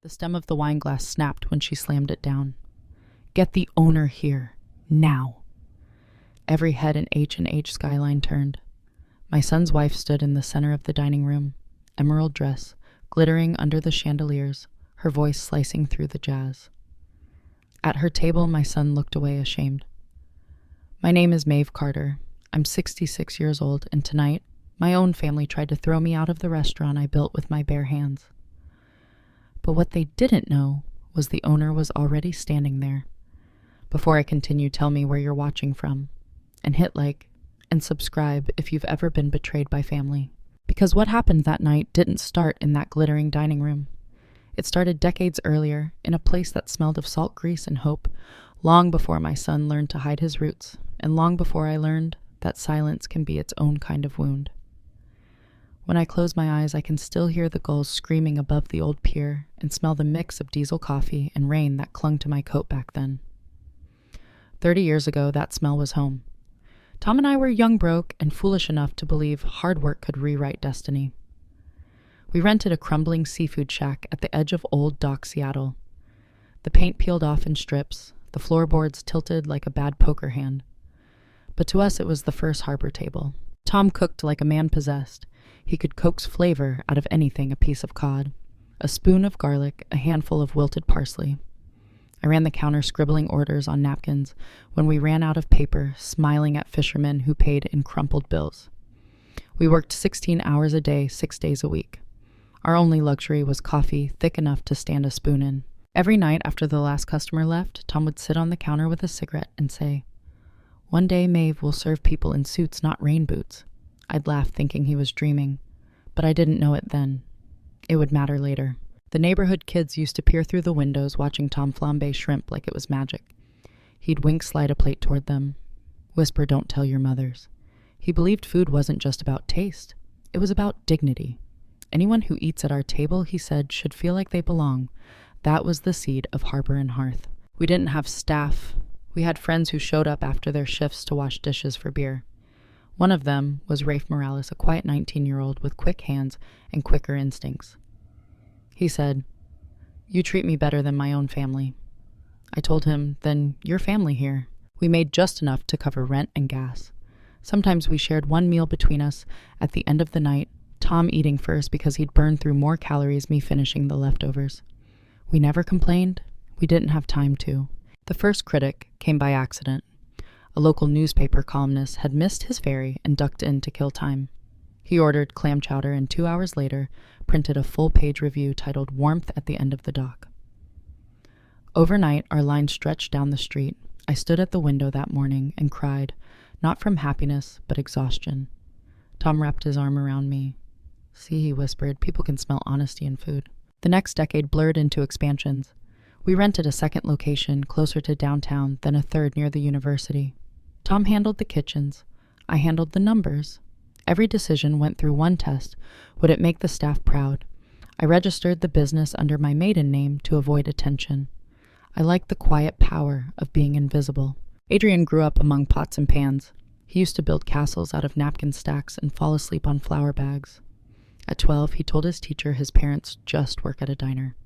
The stem of the wine glass snapped when she slammed it down. "Get the owner here, now." Every head in H&H Skyline turned. My son's wife stood in the center of the dining room, emerald dress, glittering under the chandeliers, her voice slicing through the jazz. At her table, my son looked away ashamed. "My name is Maeve Carter. I'm 66 years old, and tonight, my own family tried to throw me out of the restaurant I built with my bare hands." But what they didn't know was the owner was already standing there. Before I continue, tell me where you're watching from, and hit like and subscribe if you've ever been betrayed by family. Because what happened that night didn't start in that glittering dining room. It started decades earlier, in a place that smelled of salt grease and hope, long before my son learned to hide his roots, and long before I learned that silence can be its own kind of wound. When I close my eyes, I can still hear the gulls screaming above the old pier and smell the mix of diesel coffee and rain that clung to my coat back then. 30 years ago, that smell was home. Tom and I were young, broke, and foolish enough to believe hard work could rewrite destiny. We rented a crumbling seafood shack at the edge of Old Dock, Seattle. The paint peeled off in strips, the floorboards tilted like a bad poker hand. But to us, it was the first harbor table. Tom cooked like a man possessed. He could coax flavor out of anything: a piece of cod, a spoon of garlic, a handful of wilted parsley. I ran the counter scribbling orders on napkins when we ran out of paper, smiling at fishermen who paid in crumpled bills. We worked 16 hours a day, 6 days a week. Our only luxury was coffee thick enough to stand a spoon in. Every night after the last customer left, Tom would sit on the counter with a cigarette and say, "One day Maeve will serve people in suits, not rain boots." I'd laugh thinking he was dreaming, but I didn't know it then. It would matter later. The neighborhood kids used to peer through the windows watching Tom flambe shrimp like it was magic. He'd wink, slide a plate toward them, whisper, "Don't tell your mothers." He believed food wasn't just about taste. It was about dignity. Anyone who eats at our table, he said, should feel like they belong. That was the seed of Harbor and Hearth. We didn't have staff. We had friends who showed up after their shifts to wash dishes for beer. One of them was Rafe Morales, a quiet 19-year-old with quick hands and quicker instincts. He said, "You treat me better than my own family." I told him, "Then you're family here." We made just enough to cover rent and gas. Sometimes we shared one meal between us at the end of the night, Tom eating first because he'd burned through more calories, me finishing the leftovers. We never complained. We didn't have time to. The first critic came by accident. A local newspaper columnist had missed his ferry and ducked in to kill time. He ordered clam chowder and 2 hours later printed a full-page review titled "Warmth at the End of the Dock." Overnight, our line stretched down the street. I stood at the window that morning and cried, not from happiness, but exhaustion. Tom wrapped his arm around me. "See," he whispered, "people can smell honesty in food." The next decade blurred into expansions. We rented a second location closer to downtown, then a third near the university. Tom handled the kitchens. I handled the numbers. Every decision went through one test. Would it make the staff proud? I registered the business under my maiden name to avoid attention. I liked the quiet power of being invisible. Adrian grew up among pots and pans. He used to build castles out of napkin stacks and fall asleep on flour bags. At 12, he told his teacher his parents just work at a diner.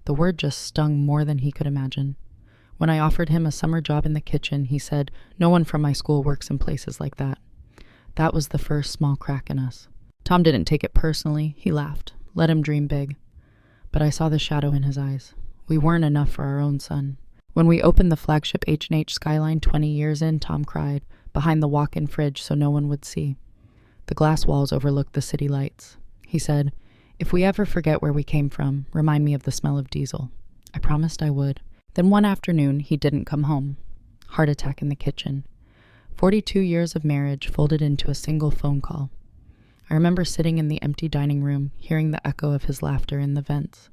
The word just stung more than he could imagine. When I offered him a summer job in the kitchen, he said, "No one from my school works in places like that." That was the first small crack in us. Tom didn't take it personally. He laughed. Let him dream big. But I saw the shadow in his eyes. We weren't enough for our own son. When we opened the flagship H&H Skyline 20 years in, Tom cried, behind the walk-in fridge so no one would see. The glass walls overlooked the city lights. He said, "If we ever forget where we came from, remind me of the smell of diesel." I promised I would. Then one afternoon, he didn't come home. Heart attack in the kitchen. 42 years of marriage folded into a single phone call. I remember sitting in the empty dining room, hearing the echo of his laughter in the vents.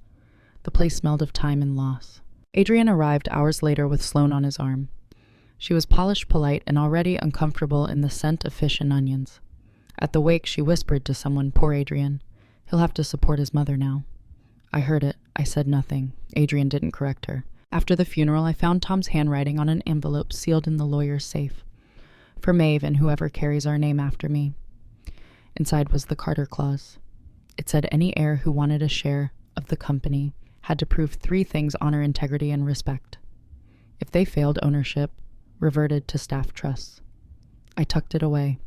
The place smelled of time and loss. Adrian arrived hours later with Sloane on his arm. She was polished, polite, and already uncomfortable in the scent of fish and onions. At the wake, she whispered to someone, "Poor Adrian. He'll have to support his mother now." I heard it. I said nothing. Adrian didn't correct her. After the funeral, I found Tom's handwriting on an envelope sealed in the lawyer's safe. "For Maeve and whoever carries our name after me." Inside was the Carter clause. It said any heir who wanted a share of the company had to prove 3 things: honor, integrity, and respect. If they failed, ownership reverted to staff trusts. I tucked it away.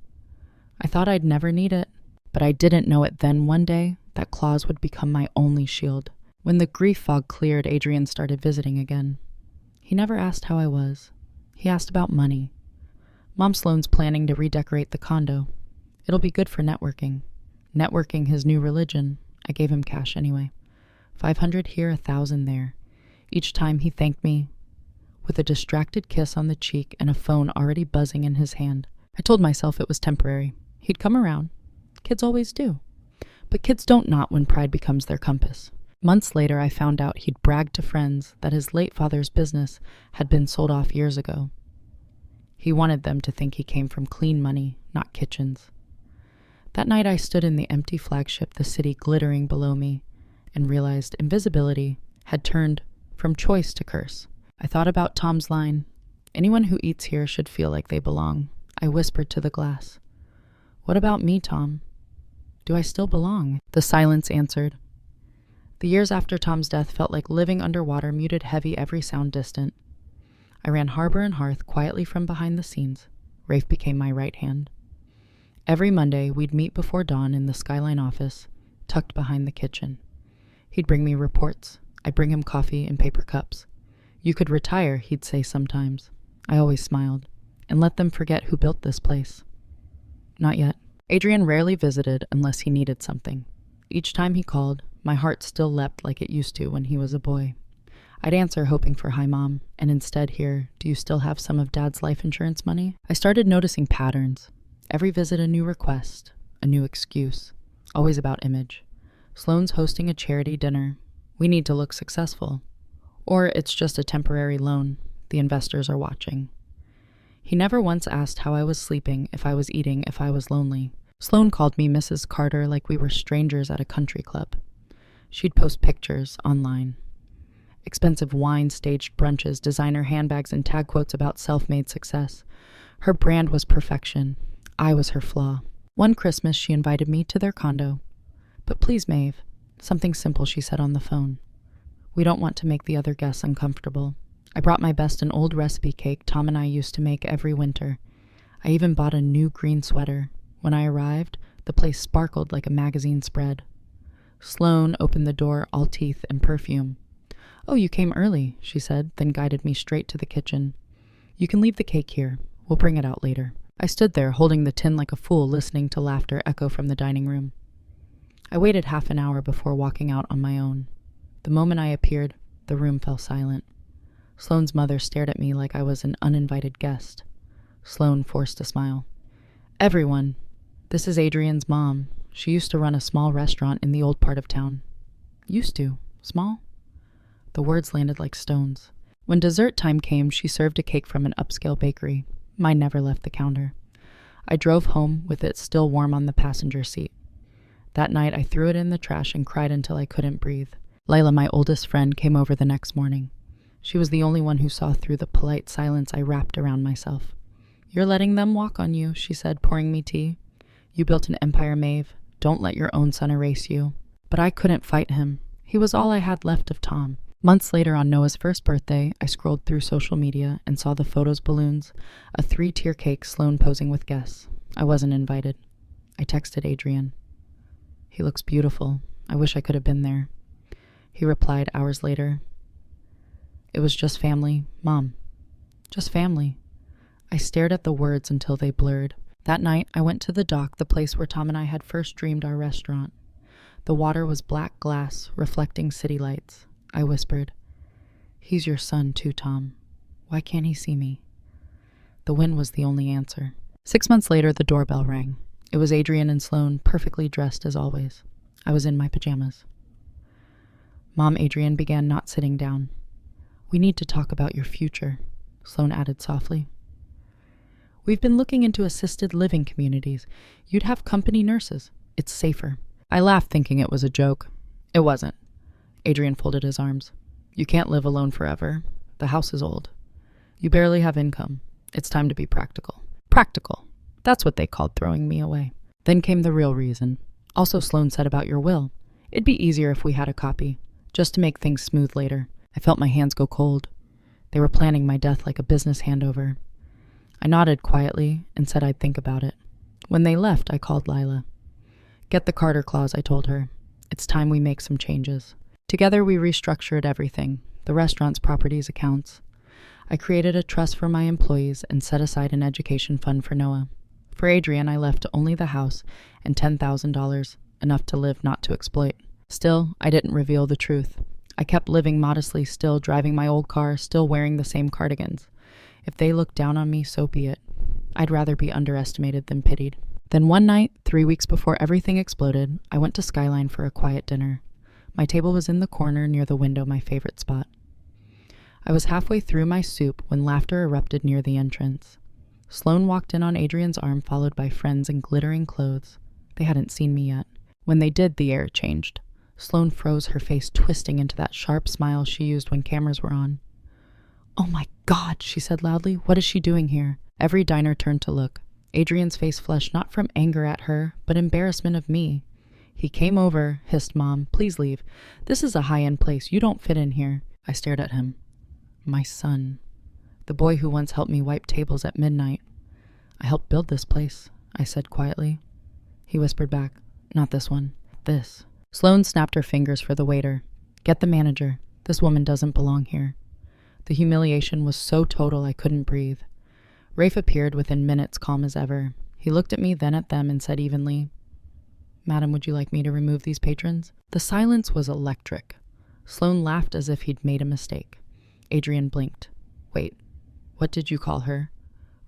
I thought I'd never need it, but I didn't know it then one day that clause would become my only shield. When the grief fog cleared, Adrian started visiting again. He never asked how I was. He asked about money. Mom Sloane's planning to redecorate the condo. It'll be good for networking. Networking, his new religion. I gave him cash anyway. 500 here, 1,000 there. Each time he thanked me with a distracted kiss on the cheek and a phone already buzzing in his hand. I told myself it was temporary. He'd come around. Kids always do. But kids don't not when pride becomes their compass. Months later, I found out he'd bragged to friends that his late father's business had been sold off years ago. He wanted them to think he came from clean money, not kitchens. That night I stood in the empty flagship, the city glittering below me, and realized invisibility had turned from choice to curse. I thought about Tom's line, "Anyone who eats here should feel like they belong." I whispered to the glass, "What about me, Tom? Do I still belong?" The silence answered. The years after Tom's death felt like living underwater, muted heavy, every sound distant. I ran harbor and hearth quietly from behind the scenes. Rafe became my right hand. Every Monday, we'd meet before dawn in the Skyline office, tucked behind the kitchen. He'd bring me reports. I'd bring him coffee in paper cups. "You could retire," he'd say sometimes. I always smiled, and let them forget who built this place. Not yet. Adrian rarely visited unless he needed something. Each time he called, my heart still leapt like it used to when he was a boy. I'd answer hoping for "Hi, Mom," and instead hear, "Do you still have some of Dad's life insurance money?" I started noticing patterns. Every visit a new request, a new excuse, always about image. Sloane's hosting a charity dinner. We need to look successful. Or it's just a temporary loan. The investors are watching. He never once asked how I was sleeping, if I was eating, if I was lonely. Sloane called me Mrs. Carter like we were strangers at a country club. She'd post pictures online. Expensive wine, staged brunches, designer handbags, and tag quotes about self-made success. Her brand was perfection. I was her flaw. One Christmas, she invited me to their condo. "But please, Maeve," something simple she said on the phone. "We don't want to make the other guests uncomfortable." I brought my best an old recipe cake Tom and I used to make every winter. I even bought a new green sweater. When I arrived, the place sparkled like a magazine spread. Sloane opened the door, all teeth and perfume. "Oh, you came early," she said, then guided me straight to the kitchen. "You can leave the cake here. We'll bring it out later." I stood there, holding the tin like a fool, listening to laughter echo from the dining room. I waited half an hour before walking out on my own. The moment I appeared, the room fell silent. Sloane's mother stared at me like I was an uninvited guest. Sloane forced a smile. "Everyone, this is Adrian's mom. She used to run a small restaurant in the old part of town." "Used to? Small?" The words landed like stones. When dessert time came, she served a cake from an upscale bakery. Mine never left the counter. I drove home with it still warm on the passenger seat. That night, I threw it in the trash and cried until I couldn't breathe. Layla, my oldest friend, came over the next morning. She was the only one who saw through the polite silence I wrapped around myself. "You're letting them walk on you," she said, pouring me tea. "You built an empire, Maeve. Don't let your own son erase you." But I couldn't fight him. He was all I had left of Tom. Months later, on Noah's first birthday, I scrolled through social media and saw the photos, balloons, a 3-tier cake, Sloane posing with guests. I wasn't invited. I texted Adrian. "He looks beautiful. I wish I could have been there." He replied hours later, "It was just family, Mom. Just family." I stared at the words until they blurred. That night, I went to the dock, the place where Tom and I had first dreamed our restaurant. The water was black glass, reflecting city lights. I whispered, "He's your son too, Tom. Why can't he see me?" The wind was the only answer. 6 months later, the doorbell rang. It was Adrian and Sloane, perfectly dressed as always. I was in my pajamas. "Mom," Adrian began, not sitting down. "We need to talk about your future," Sloane added softly. "We've been looking into assisted living communities. You'd have company nurses. It's safer." I laughed, thinking it was a joke. It wasn't. Adrian folded his arms. "You can't live alone forever. The house is old. You barely have income. It's time to be practical." Practical. That's what they called throwing me away. Then came the real reason. "Also," Sloane said, "about your will. It'd be easier if we had a copy. just to make things smooth later. I felt my hands go cold. They were planning my death like a business handover. I nodded quietly and said I'd think about it. When they left, I called Lila. "Get the Carter clause," I told her. "It's time we make some changes." Together we restructured everything, the restaurant's properties accounts. I created a trust for my employees and set aside an education fund for Noah. For Adrian, I left only the house and $10,000, enough to live, not to exploit. Still, I didn't reveal the truth. I kept living modestly, still driving my old car, still wearing the same cardigans. If they looked down on me, so be it. I'd rather be underestimated than pitied. Then one night, 3 weeks before everything exploded, I went to Skyline for a quiet dinner. My table was in the corner near the window, my favorite spot. I was halfway through my soup when laughter erupted near the entrance. Sloan walked in on Adrian's arm, followed by friends in glittering clothes. They hadn't seen me yet. When they did, the air changed. Sloan froze, her face twisting into that sharp smile she used when cameras were on. "Oh my God," she said loudly. "What is she doing here?" Every diner turned to look. Adrian's face flushed, not from anger at her, but embarrassment of me. "He came over," hissed Mom. "Please leave. This is a high-end place. You don't fit in here." I stared at him. My son. The boy who once helped me wipe tables at midnight. "I helped build this place," I said quietly. He whispered back, "Not this one. This." Sloan snapped her fingers for the waiter. "Get the manager. This woman doesn't belong here." The humiliation was so total I couldn't breathe. Rafe appeared within minutes, calm as ever. He looked at me, then at them, and said evenly, "Madam, would you like me to remove these patrons?" The silence was electric. Sloan laughed as if he'd made a mistake. Adrian blinked. "Wait, what did you call her?"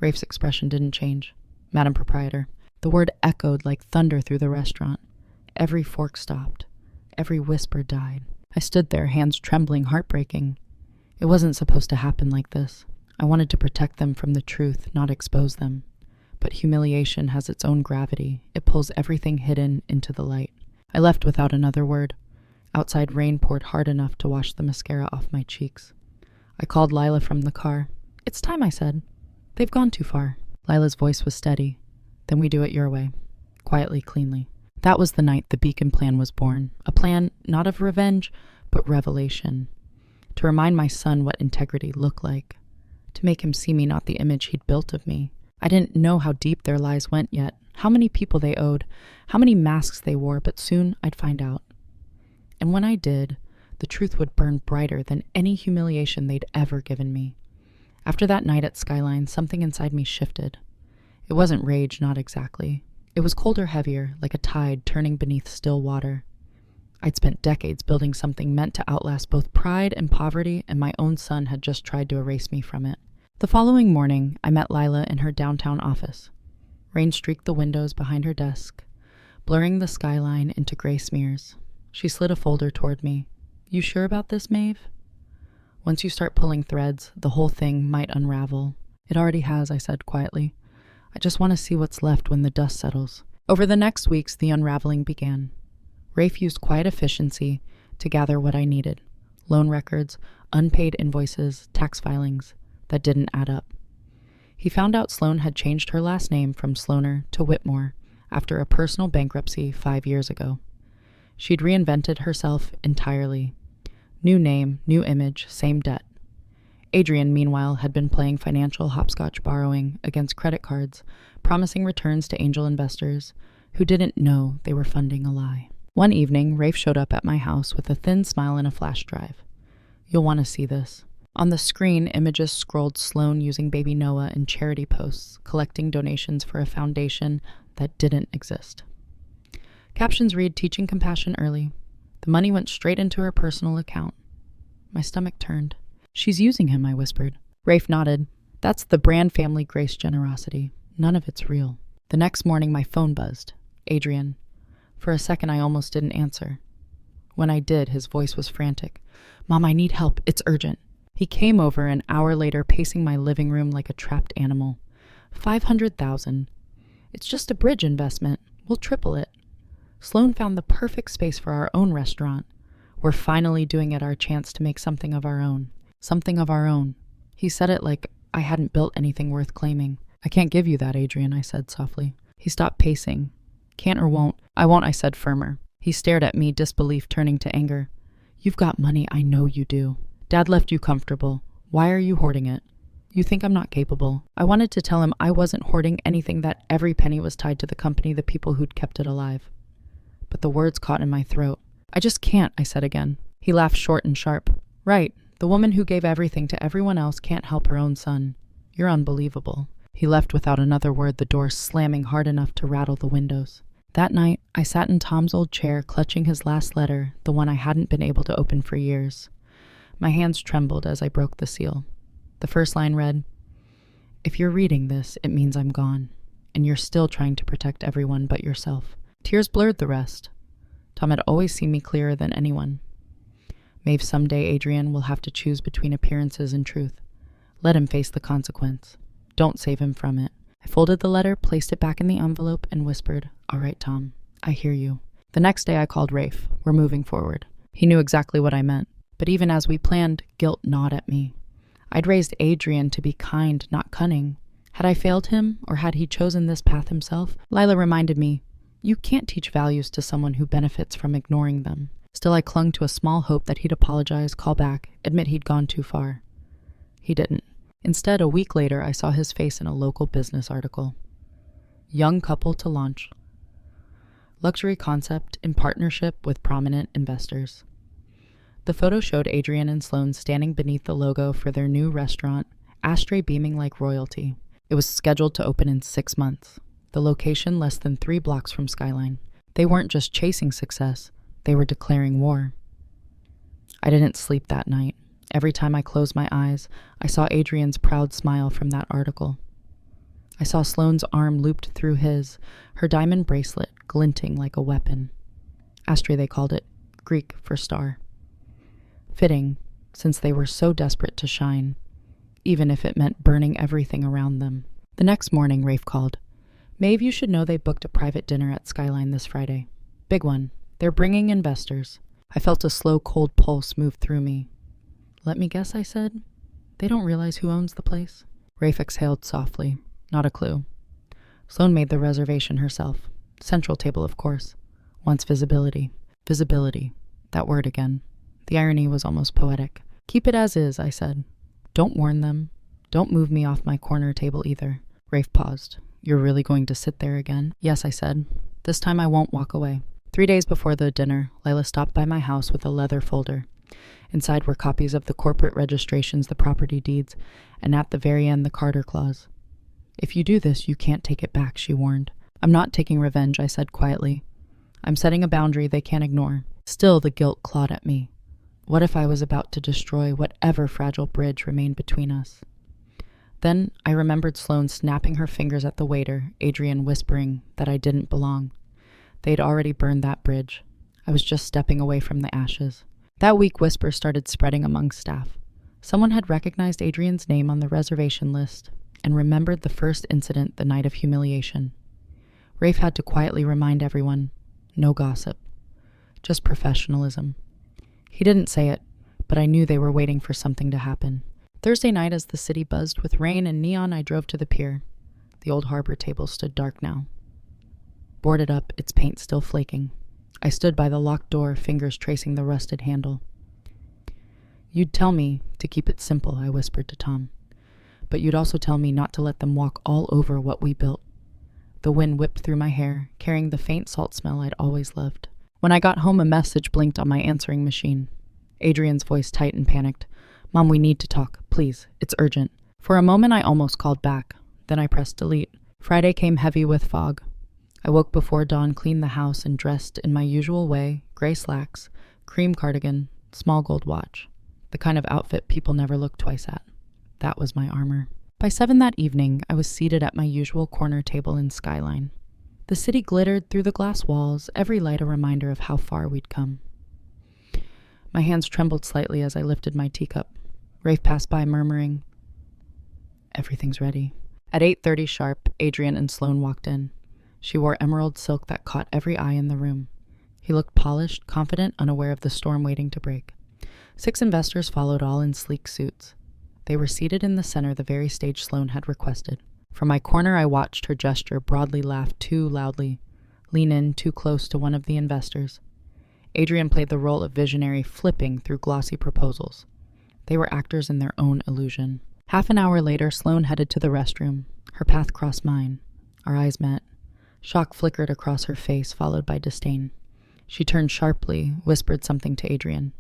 Rafe's expression didn't change. "Madam Proprietor." The word echoed like thunder through the restaurant. Every fork stopped. Every whisper died. I stood there, hands trembling, heartbreaking. It wasn't supposed to happen like this. I wanted to protect them from the truth, not expose them. But humiliation has its own gravity. It pulls everything hidden into the light. I left without another word. Outside rain poured hard enough to wash the mascara off my cheeks. I called Lila from the car. "It's time," I said. "They've gone too far." Lila's voice was steady. "Then we do it your way." Quietly, cleanly. That was the night the Beacon Plan was born. A plan not of revenge, but revelation. To remind my son what integrity looked like. To make him see me not the image he'd built of me. I didn't know how deep their lies went yet, how many people they owed, how many masks they wore, but soon I'd find out. And when I did, the truth would burn brighter than any humiliation they'd ever given me. After that night at Skyline, something inside me shifted. It wasn't rage, not exactly. It was colder, heavier, like a tide turning beneath still water. I'd spent decades building something meant to outlast both pride and poverty, and my own son had just tried to erase me from it. The following morning, I met Lila in her downtown office. Rain streaked the windows behind her desk, blurring the skyline into gray smears. She slid a folder toward me. "You sure about this, Maeve?" "Once you start pulling threads, the whole thing might unravel." "It already has," I said quietly. "I just want to see what's left when the dust settles." Over the next weeks, the unraveling began. Rafe used quiet efficiency to gather what I needed. Loan records, unpaid invoices, tax filings that didn't add up. He found out Sloan had changed her last name from Sloaner to Whitmore after a personal bankruptcy 5 years ago. She'd reinvented herself entirely. New name, new image, same debt. Adrian, meanwhile, had been playing financial hopscotch, borrowing against credit cards, promising returns to angel investors who didn't know they were funding a lie. One evening, Rafe showed up at my house with a thin smile and a flash drive. "You'll want to see this." On the screen, images scrolled Sloan using baby Noah in charity posts, collecting donations for a foundation that didn't exist. Captions read, "Teaching compassion early." The money went straight into her personal account. My stomach turned. "She's using him," I whispered. Rafe nodded. "That's the Brand family grace generosity. None of it's real." The next morning, my phone buzzed. Adrian. For a second, I almost didn't answer. When I did, his voice was frantic. "Mom, I need help. It's urgent." He came over an hour later, pacing my living room like a trapped animal. 500,000. It's just a bridge investment. We'll triple it. Sloan found the perfect space for our own restaurant. We're finally doing it our chance to make something of our own. Something of our own. He said it like I hadn't built anything worth claiming. "I can't give you that, Adrian," I said softly. He stopped pacing. "Can't or won't?" "I won't," I said firmer. He stared at me, disbelief turning to anger. You've got money, I know you do. Dad left you comfortable. Why are you hoarding it? You think I'm not capable. I wanted to tell him I wasn't hoarding anything, that every penny was tied to the company, the people who'd kept it alive. But the words caught in my throat. I just can't, I said again. He laughed short and sharp. Right, the woman who gave everything to everyone else can't help her own son. You're unbelievable. He left without another word, the door slamming hard enough to rattle the windows. That night, I sat in Tom's old chair, clutching his last letter, the one I hadn't been able to open for years. My hands trembled as I broke the seal. The first line read, "If you're reading this, it means I'm gone, and you're still trying to protect everyone but yourself." Tears blurred the rest. Tom had always seen me clearer than anyone. Maybe someday Adrian will have to choose between appearances and truth. Let him face the consequence. Don't save him from it. I folded the letter, placed it back in the envelope, and whispered, "All right, Tom, I hear you." The next day I called Rafe. We're moving forward. He knew exactly what I meant. But even as we planned, guilt gnawed at me. I'd raised Adrian to be kind, not cunning. Had I failed him, or had he chosen this path himself? Lila reminded me, you can't teach values to someone who benefits from ignoring them. Still, I clung to a small hope that he'd apologize, call back, admit he'd gone too far. He didn't. Instead, a week later, I saw his face in a local business article. Young couple to launch. Luxury concept in partnership with prominent investors. The photo showed Adrian and Sloane standing beneath the logo for their new restaurant, ashtray beaming like royalty. It was scheduled to open in 6 months. The location less than 3 blocks from Skyline. They weren't just chasing success, they were declaring war. I didn't sleep that night. Every time I closed my eyes, I saw Adrian's proud smile from that article. I saw Sloane's arm looped through his, her diamond bracelet glinting like a weapon. Ashtray, they called it, Greek for star. Fitting, since they were so desperate to shine, even if it meant burning everything around them. The next morning, Rafe called. "Maeve, you should know they booked a private dinner at Skyline this Friday. Big one. They're bringing investors." I felt a slow, cold pulse move through me. "Let me guess," I said. "They don't realize who owns the place?" Rafe exhaled softly. Not a clue. Sloane made the reservation herself. Central table, of course. Wants visibility. Visibility. That word again. The irony was almost poetic. "Keep it as is," I said. "Don't warn them. Don't move me off my corner table either." Rafe paused. "You're really going to sit there again?" "Yes," I said. "This time I won't walk away." 3 days before the dinner, Lila stopped by my house with a leather folder. Inside were copies of the corporate registrations, the property deeds, and at the very end, the Carter Clause. "If you do this, you can't take it back," she warned. "I'm not taking revenge," I said quietly. "I'm setting a boundary they can't ignore." Still, the guilt clawed at me. What if I was about to destroy whatever fragile bridge remained between us? Then I remembered Sloane snapping her fingers at the waiter, Adrian whispering that I didn't belong. They'd already burned that bridge. I was just stepping away from the ashes. That week, whispers started spreading among staff. Someone had recognized Adrian's name on the reservation list and remembered the first incident the night of humiliation. Rafe had to quietly remind everyone, no gossip, just professionalism. He didn't say it, but I knew they were waiting for something to happen. Thursday night, as the city buzzed with rain and neon, I drove to the pier. The old harbor table stood dark now. Boarded up, its paint still flaking. I stood by the locked door, fingers tracing the rusted handle. "You'd tell me to keep it simple," I whispered to Tom. "But you'd also tell me not to let them walk all over what we built." The wind whipped through my hair, carrying the faint salt smell I'd always loved. When I got home, a message blinked on my answering machine. Adrian's voice tight and panicked. "Mom, we need to talk. Please. It's urgent." For a moment, I almost called back. Then I pressed delete. Friday came heavy with fog. I woke before dawn, cleaned the house, and dressed in my usual way, gray slacks, cream cardigan, small gold watch. The kind of outfit people never look twice at. That was my armor. By 7 that evening, I was seated at my usual corner table in Skyline. The city glittered through the glass walls, every light a reminder of how far we'd come. My hands trembled slightly as I lifted my teacup. Rafe passed by, murmuring, "Everything's ready." At 8:30 sharp, Adrian and Sloane walked in. She wore emerald silk that caught every eye in the room. He looked polished, confident, unaware of the storm waiting to break. 6 investors followed, all in sleek suits. They were seated in the center, the very stage Sloane had requested. From my corner, I watched her gesture, broadly laugh too loudly, lean in too close to one of the investors. Adrian played the role of visionary, flipping through glossy proposals. They were actors in their own illusion. Half an hour later, Sloane headed to the restroom. Her path crossed mine. Our eyes met. Shock flickered across her face, followed by disdain. She turned sharply, whispered something to Adrian.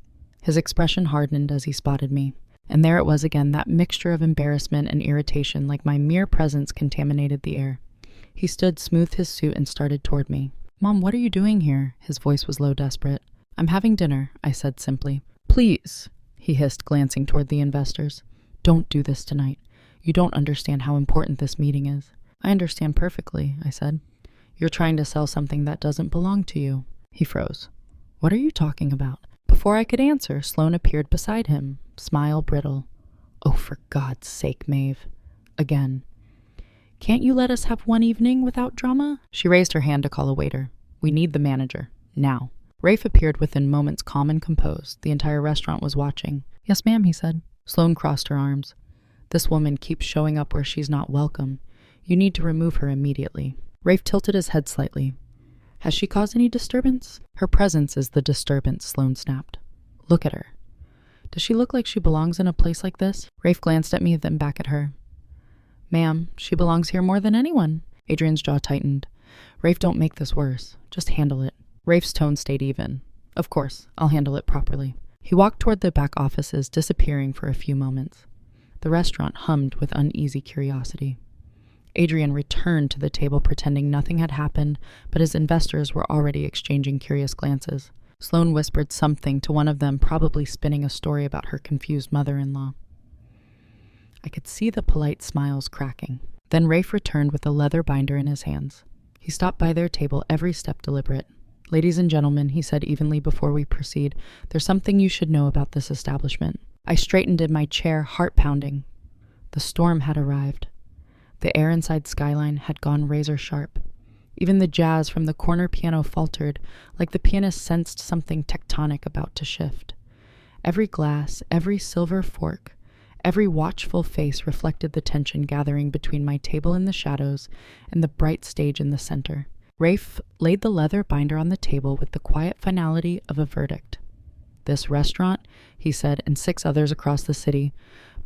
His expression hardened as he spotted me. And there it was again, that mixture of embarrassment and irritation, like my mere presence contaminated the air. He stood, smoothed his suit, and started toward me. "Mom, what are you doing here?" His voice was low, desperate. "I'm having dinner," I said simply. "Please," he hissed, glancing toward the investors. "Don't do this tonight. You don't understand how important this meeting is." "I understand perfectly," I said. "You're trying to sell something that doesn't belong to you." He froze. "What are you talking about?" Before I could answer, Sloane appeared beside him, smile brittle. "Oh, for God's sake, Maeve." Again. "Can't you let us have one evening without drama?" She raised her hand to call a waiter. "We need the manager. Now." Rafe appeared within moments, calm and composed. The entire restaurant was watching. "Yes, ma'am," he said. Sloane crossed her arms. "This woman keeps showing up where she's not welcome. You need to remove her immediately." Rafe tilted his head slightly. "Has she caused any disturbance?" "Her presence is the disturbance," Sloane snapped. "Look at her. Does she look like she belongs in a place like this?" Rafe glanced at me, then back at her. "Ma'am, she belongs here more than anyone." Adrian's jaw tightened. "Rafe, don't make this worse. Just handle it." Rafe's tone stayed even. "Of course, I'll handle it properly." He walked toward the back offices, disappearing for a few moments. The restaurant hummed with uneasy curiosity. Adrian returned to the table, pretending nothing had happened, but his investors were already exchanging curious glances. Sloane whispered something to one of them, probably spinning a story about her confused mother-in-law. I could see the polite smiles cracking. Then Rafe returned with a leather binder in his hands. He stopped by their table, every step deliberate. "Ladies and gentlemen," he said evenly before we proceed, "there's something you should know about this establishment." I straightened in my chair, heart pounding. The storm had arrived. The air inside Skyline had gone razor sharp. Even the jazz from the corner piano faltered, like the pianist sensed something tectonic about to shift. Every glass, every silver fork, every watchful face reflected the tension gathering between my table in the shadows and the bright stage in the center. Rafe laid the leather binder on the table with the quiet finality of a verdict. "This restaurant," he said, "and 6 others across the city,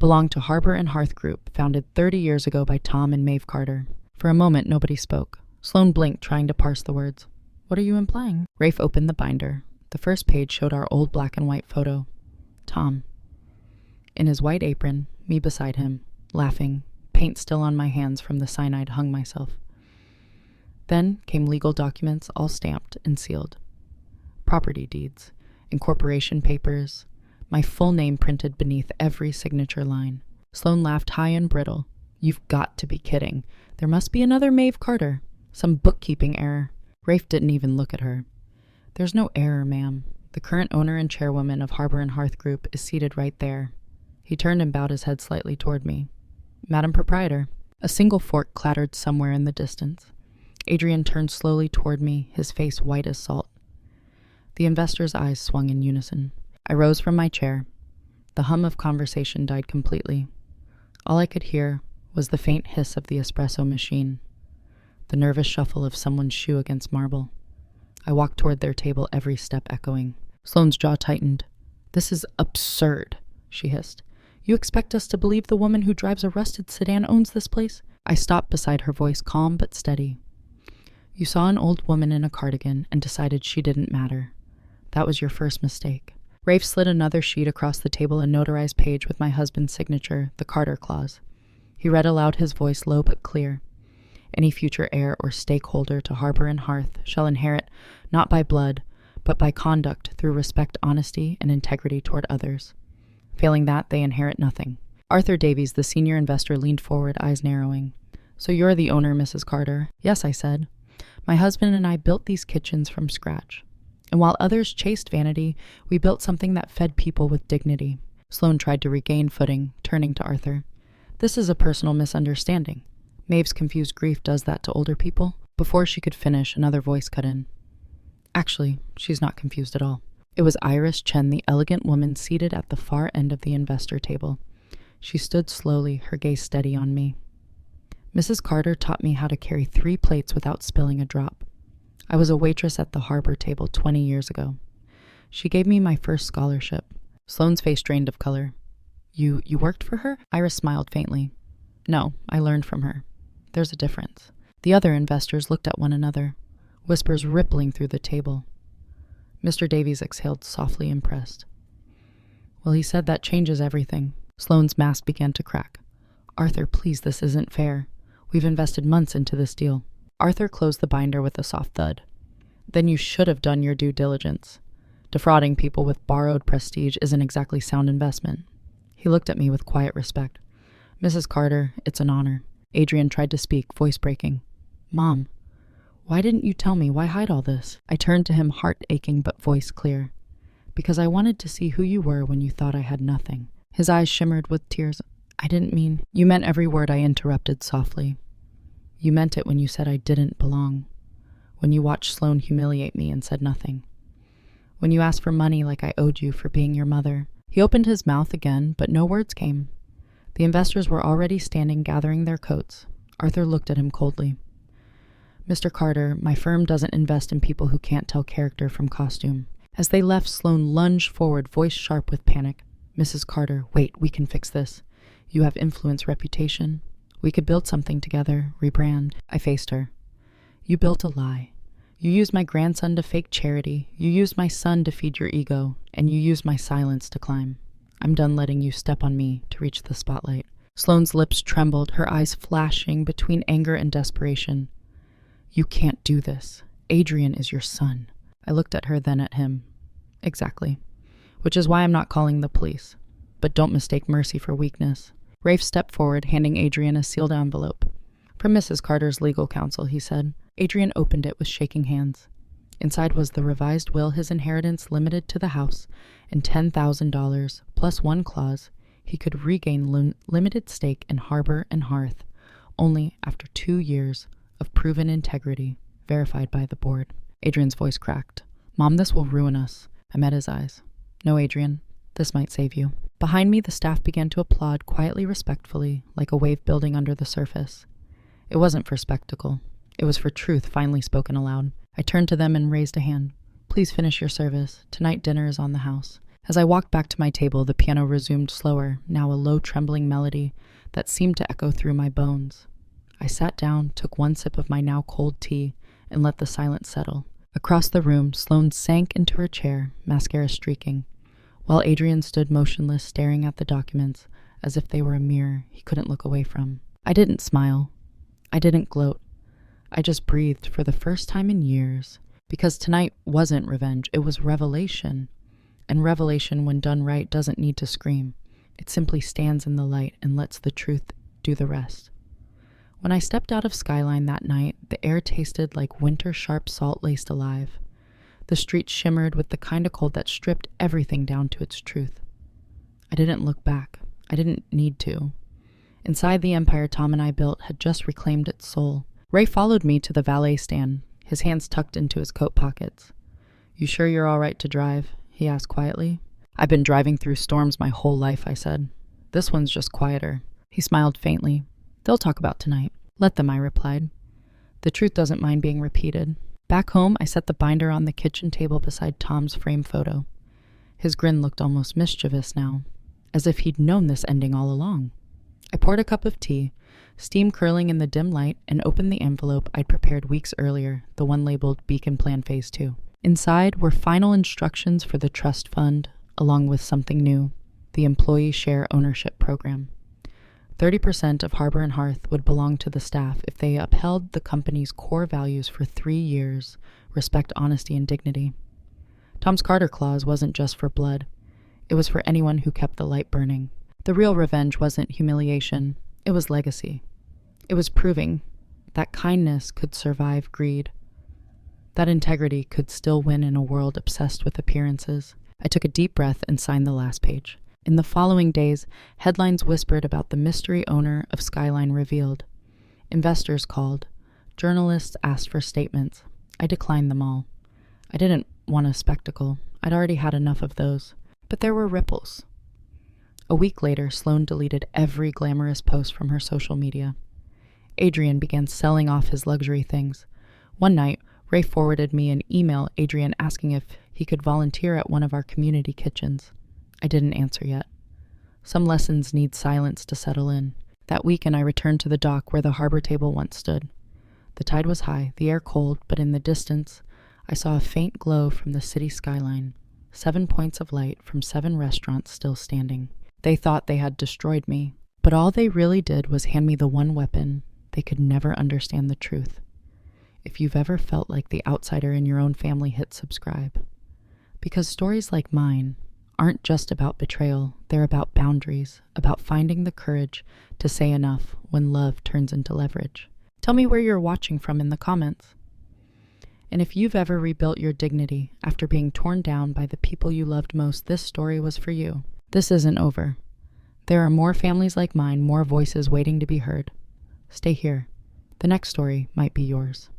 belonged to Harbor and Hearth Group, founded 30 years ago by Tom and Maeve Carter." For a moment, nobody spoke. Sloane blinked, trying to parse the words. "What are you implying?" Rafe opened the binder. The first page showed our old black and white photo. Tom. In his white apron, me beside him, laughing, paint still on my hands from the cyanide hung myself. Then came legal documents, all stamped and sealed. Property deeds, incorporation papers, my full name printed beneath every signature line. Sloane laughed high and brittle. "You've got to be kidding. There must be another Maeve Carter. Some bookkeeping error." Rafe didn't even look at her. "There's no error, ma'am. The current owner and chairwoman of Harbor and Hearth Group is seated right there." He turned and bowed his head slightly toward me. "Madam Proprietor." A single fork clattered somewhere in the distance. Adrian turned slowly toward me, his face white as salt. The investor's eyes swung in unison. I rose from my chair. The hum of conversation died completely. All I could hear was the faint hiss of the espresso machine, the nervous shuffle of someone's shoe against marble. I walked toward their table, every step echoing. Sloane's jaw tightened. "This is absurd," she hissed. "You expect us to believe the woman who drives a rusted sedan owns this place?" I stopped beside her, voice calm but steady. "You saw an old woman in a cardigan and decided she didn't matter. That was your first mistake." Rafe slid another sheet across the table, a notarized page with my husband's signature, the Carter Clause. He read aloud, his voice low but clear. "Any future heir or stakeholder to Harbor and Hearth shall inherit not by blood, but by conduct through respect, honesty, and integrity toward others. Failing that, they inherit nothing." Arthur Davies, the senior investor, leaned forward, eyes narrowing. "So you're the owner, Mrs. Carter?" "Yes," I said. "My husband and I built these kitchens from scratch. And while others chased vanity, we built something that fed people with dignity." Sloane tried to regain footing, turning to Arthur. "This is a personal misunderstanding. Maeve's confused grief does that to older people." Before she could finish, another voice cut in. "Actually, she's not confused at all." It was Iris Chen, the elegant woman seated at the far end of the investor table. She stood slowly, her gaze steady on me. "Mrs. Carter taught me how to carry 3 plates without spilling a drop. I was a waitress at the Harbor table 20 years ago. She gave me my first scholarship. Sloane's face drained of color. You worked for her? Iris smiled faintly. No, I learned from her. There's a difference. The other investors looked at one another, whispers rippling through the table. Mr. Davies exhaled softly, impressed. Well, he said that changes everything. Sloane's mask began to crack. Arthur, please, this isn't fair. We've invested months into this deal. Arthur closed the binder with a soft thud. Then you should have done your due diligence. Defrauding people with borrowed prestige isn't exactly sound investment. He looked at me with quiet respect. Mrs. Carter, it's an honor. Adrian tried to speak, voice breaking. Mom, why didn't you tell me? Why hide all this? I turned to him, heart aching but voice clear. Because I wanted to see who you were when you thought I had nothing. His eyes shimmered with tears. I didn't mean... You meant every word, I interrupted softly. You meant it when you said I didn't belong. When you watched Sloane humiliate me and said nothing. When you asked for money like I owed you for being your mother. He opened his mouth again, but no words came. The investors were already standing, gathering their coats. Arthur looked at him coldly. Mr. Carter, my firm doesn't invest in people who can't tell character from costume. As they left, Sloane lunged forward, voice sharp with panic. Mrs. Carter, wait, we can fix this. You have influence, reputation. We could build something together, rebrand. I faced her. You built a lie. You used my grandson to fake charity. You used my son to feed your ego. And you used my silence to climb. I'm done letting you step on me to reach the spotlight. Sloane's lips trembled, her eyes flashing between anger and desperation. You can't do this. Adrian is your son. I looked at her, then at him. Exactly. Which is why I'm not calling the police. But don't mistake mercy for weakness. Rafe stepped forward, handing Adrian a sealed envelope. From Mrs. Carter's legal counsel, he said. Adrian opened it with shaking hands. Inside was the revised will, his inheritance limited to the house, and $10,000, plus one clause. He could regain limited stake in Harbor and Hearth, only after 2 years of proven integrity, verified by the board. Adrian's voice cracked. Mom, this will ruin us. I met his eyes. No, Adrian, this might save you. Behind me, the staff began to applaud quietly, respectfully, like a wave building under the surface. It wasn't for spectacle. It was for truth finally spoken aloud. I turned to them and raised a hand. Please finish your service. Tonight dinner is on the house. As I walked back to my table, the piano resumed slower, now a low trembling melody that seemed to echo through my bones. I sat down, took one sip of my now cold tea, and let the silence settle. Across the room, Sloane sank into her chair, mascara streaking, while Adrian stood motionless, staring at the documents as if they were a mirror he couldn't look away from. I didn't smile. I didn't gloat. I just breathed for the first time in years, because tonight wasn't revenge, it was revelation. And revelation, when done right, doesn't need to scream. It simply stands in the light and lets the truth do the rest. When I stepped out of Skyline that night, the air tasted like winter sharp salt laced alive. The streets shimmered with the kind of cold that stripped everything down to its truth. I didn't look back. I didn't need to. Inside the empire Tom and I built had just reclaimed its soul. Ray followed me to the valet stand, his hands tucked into his coat pockets. You sure you're all right to drive? He asked quietly. I've been driving through storms my whole life, I said. This one's just quieter. He smiled faintly. They'll talk about tonight. Let them, I replied. The truth doesn't mind being repeated. Back home, I set the binder on the kitchen table beside Tom's frame photo. His grin looked almost mischievous now, as if he'd known this ending all along. I poured a cup of tea, steam curling in the dim light, and opened the envelope I'd prepared weeks earlier, the one labeled Beacon Plan Phase 2. Inside were final instructions for the trust fund, along with something new, the Employee Share Ownership Program. 30% of Harbor and Hearth would belong to the staff if they upheld the company's core values for 3 years, respect, honesty, and dignity. Tom's Carter clause wasn't just for blood. It was for anyone who kept the light burning. The real revenge wasn't humiliation. It was legacy. It was proving that kindness could survive greed, that integrity could still win in a world obsessed with appearances. I took a deep breath and signed the last page. In the following days, headlines whispered about the mystery owner of Skyline revealed. Investors called. Journalists asked for statements. I declined them all. I didn't want a spectacle. I'd already had enough of those. But there were ripples. A week later, Sloane deleted every glamorous post from her social media. Adrian began selling off his luxury things. One night, Ray forwarded me an email Adrian asking if he could volunteer at one of our community kitchens. I didn't answer yet. Some lessons need silence to settle in. That weekend I returned to the dock where the harbor table once stood. The tide was high, the air cold, but in the distance, I saw a faint glow from the city skyline, 7 points of light from 7 restaurants still standing. They thought they had destroyed me, but all they really did was hand me the one weapon. They could never understand the truth. If you've ever felt like the outsider in your own family, hit subscribe. Because stories like mine aren't just about betrayal, they're about boundaries, about finding the courage to say enough when love turns into leverage. Tell me where you're watching from in the comments. And if you've ever rebuilt your dignity after being torn down by the people you loved most, this story was for you. This isn't over. There are more families like mine, more voices waiting to be heard. Stay here. The next story might be yours.